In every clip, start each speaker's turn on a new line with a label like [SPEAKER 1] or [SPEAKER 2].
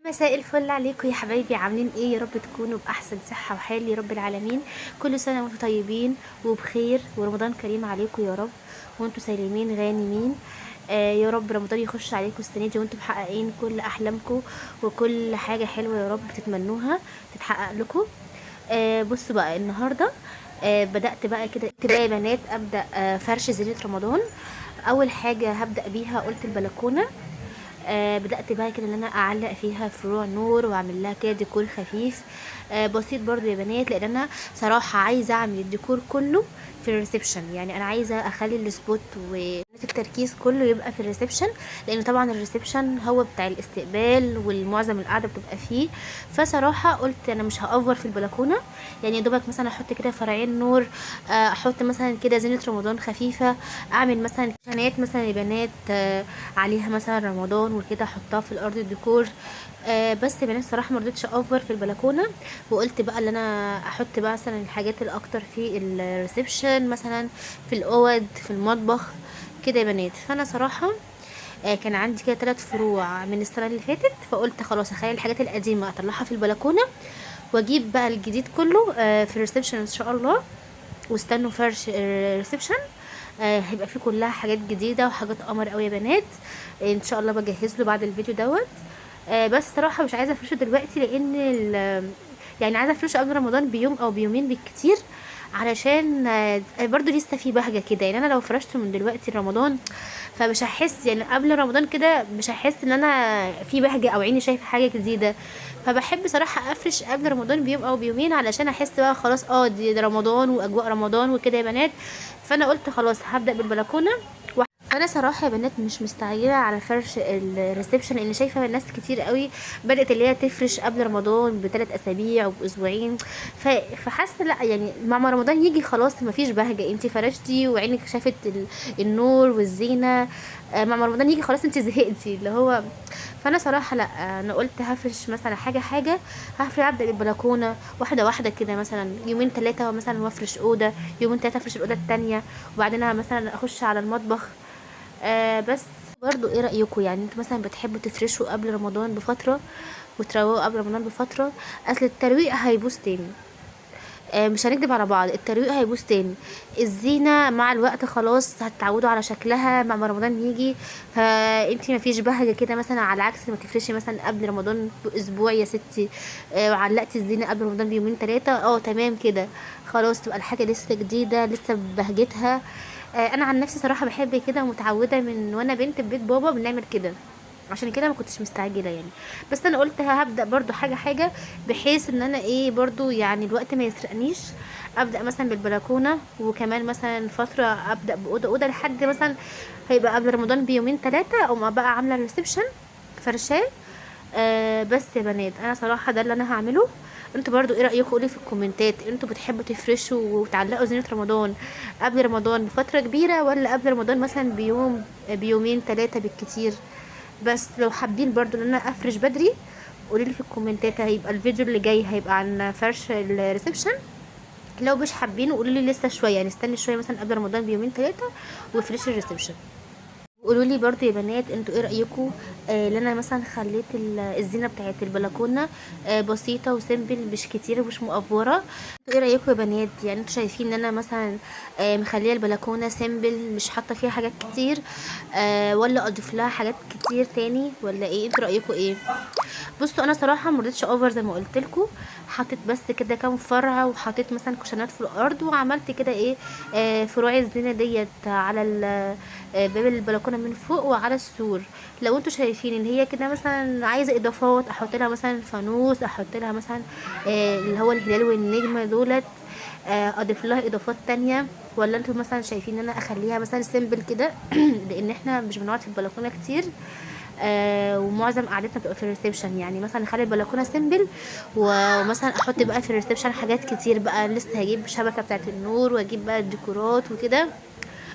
[SPEAKER 1] مساء الفل عليكم يا حبايبي، عاملين ايه؟ يا رب تكونوا باحسن صحه وحال يا رب العالمين. كل سنه وانتم طيبين وبخير، ورمضان كريم عليكم يا رب، وانتم سالمين غانمين. يا رب رمضان يخش عليكم السنه دي وانتم محققين كل احلامكم، وكل حاجه حلوه يا رب تتمنوها تتحقق لكم. بصوا بقى النهارده بدات بقى كده يا بنات ابدا فرش زينه رمضان. اول حاجه هبدا بيها قلت البلكونه. بدأت بقى كده ان انا اعلق فيها فروع نور واعمل لها كده ديكور خفيف بسيط برضو يا بنات، لان انا صراحة عايزة اعمل الديكور كله في الريسبشن. يعني انا عايزة اخلي السبوت والتركيز كله يبقى في الريسبشن، لان طبعا الريسبشن هو بتاع الاستقبال والمعظم القعدة بتبقى فيه. فصراحة قلت انا مش هأفور في البلكونة، يعني يا دوبك مثلا احط كده فرعين نور، احط مثلا كده زينة رمضان خفيفة، اعمل مثلا كشانات مثلا يا بنات عليها مثلا رمضان وكده، احطها في الارض الديكور. بس يا بنات صراحه ما رضيتش اوفر في البلكونه، وقلت بقى ان انا احط بقى مثلا الحاجات الاكتر في الريسبشن، مثلا في الاوض في المطبخ كده يا بنات. فانا صراحه كان عندي كده 3 فروع من السنه اللي فاتت، فقلت خلاص اخلي الحاجات القديمه اطلعها في البلكونه، واجيب بقى الجديد كله في الريسبشن ان شاء الله. واستنوا فرش الريسبشن، هيبقى فيه كلها حاجات جديده وحاجات قمر قوي يا بنات. ان شاء الله بجهز له بعد الفيديو دوت. بس صراحه مش عايزه افرشه دلوقتي، لان يعني عايزه افرشه قبل رمضان بيوم او بيومين بالكتير، علشان برضو لسه في بهجه كده. يعني انا لو فرشته من دلوقتي رمضان فمش هحس، يعني قبل رمضان كده مش هحس ان انا في بهجه او عيني شايفه حاجه جديده. فبحب صراحه افرش قبل رمضان بيوم او بيومين، علشان احس بقى خلاص دي رمضان واجواء رمضان وكده يا بنات. فانا قلت خلاص هبدا بالبلكونه. انا صراحه يا بنات مش مستعجله على فرش الريسبشن، لان شايفه ناس كتير قوي بدات اللي هي تفرش قبل رمضان ب3 اسابيع وباسبوعين. فحاسه لا، يعني مع رمضان يجي خلاص مفيش بهجه، انت فرشتي وعينك شافت النور والزينه. مع رمضان يجي خلاص انت زهقتي اللي هو. فانا صراحه لا، انا قلت هفرش مثلا حاجه هفرش، ابدا بالبلكونه واحده واحده كده، مثلا يومين 3 مثلا وافرش اوضه، يومين 3 افرش الاوضه التانية، وبعدين مثلا اخش على المطبخ. بس برضو ايه رأيكم؟ يعني انتوا مثلا بتحبوا تفرشوا قبل رمضان بفترة وتروقوا قبل رمضان بفترة؟ اصل الترويق هيبوظ تاني. مش هنكدب على بعض، الترويق هيبوظ تاني. الزينة مع الوقت خلاص هتتعودوا على شكلها، مع رمضان يجي فانتي مفيش بهجة كده. مثلا على عكس ما تفرشي مثلا قبل رمضان باسبوع يا ستي، وعلقتي الزينة قبل رمضان بيومين 3 تمام كده، خلاص تبقى الحاجة لسه جديدة لسه ببهجتها. انا عن نفسي صراحه بحب كده، ومتعوده من وانا بنت في بيت بابا بنعمل كده، عشان كده ما كنتش مستعجله يعني. بس انا قلت هبدا برضو حاجه بحيث ان انا ايه برضو، يعني الوقت ما يسرقنيش. ابدا مثلا بالبلكونه، وكمان مثلا فتره ابدا باوضه لحد مثلا هيبقى قبل رمضان بيومين 3، او ما بقى عامله ريسبشن فرشاه. بس يا بنات انا صراحه ده اللي انا هعمله. انتوا برضو ايه رايكم؟ قولي في الكومنتات، انتوا بتحبوا تفرشوا وتعلقوا زينه رمضان قبل رمضان بفتره كبيره، ولا قبل رمضان مثلا بيومين 3 بالكتير؟ بس لو حابين برضو ان انا افرش بدري قولي لي في الكومنتات، هيبقى الفيديو اللي جاي هيبقى عن فرش الريسبشن. لو مش حابين قولوا لي لسه شويه، نستني شويه مثلا قبل رمضان بيومين 3 وفرش الريسبشن. قولوا لي برضو يا بنات انتوا ايه رايكم؟ اللي انا مثلا خليت الزينه بتاعت البلكونه بسيطه وسيمبل، مش كتير ومش مقفوره. انتوا ايه رايكم يا بنات؟ يعني انتوا شايفين ان انا مثلا مخليه البلكونه سيمبل مش حاطه فيها حاجات كتير، ولا اضيف لها حاجات كتير تاني، ولا ايه؟ انتوا رايكم ايه؟ بصوا انا صراحه ما رضيتش اوفر زي ما قلت لكم، حطيت بس كده كام فرع، وحطيت مثلا كوشنات في الارض، وعملت كده ايه فروع الزينه ديت على باب البلكونه من فوق وعلى السور. لو انتوا شايفين ان هي كده مثلا عايزه اضافات، احط لها مثلا فانوس، احط لها مثلا اللي هو الهلال والنجمه دولت، اضيف لها اضافات تانية، ولا انتوا مثلا شايفين ان انا اخليها مثلا سيمبل كده لان احنا مش بنقعد في البلكونه كتير، ومعظم قعدتنا بتبقى في الريسبشن. يعني مثلا نخلي البلكونه سيمبل، ومثلا احط بقى في الريسبشن حاجات كتير بقى، لسه هجيب شبكه بتاعه النور واجيب بقى الديكورات وكده.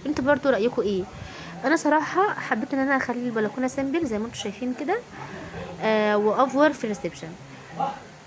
[SPEAKER 1] انتوا برضو رايكم ايه؟ انا صراحه حبيت ان انا اخلي البلكونه سيمبل زي ما انتوا شايفين كده، وافور في الريسبشن.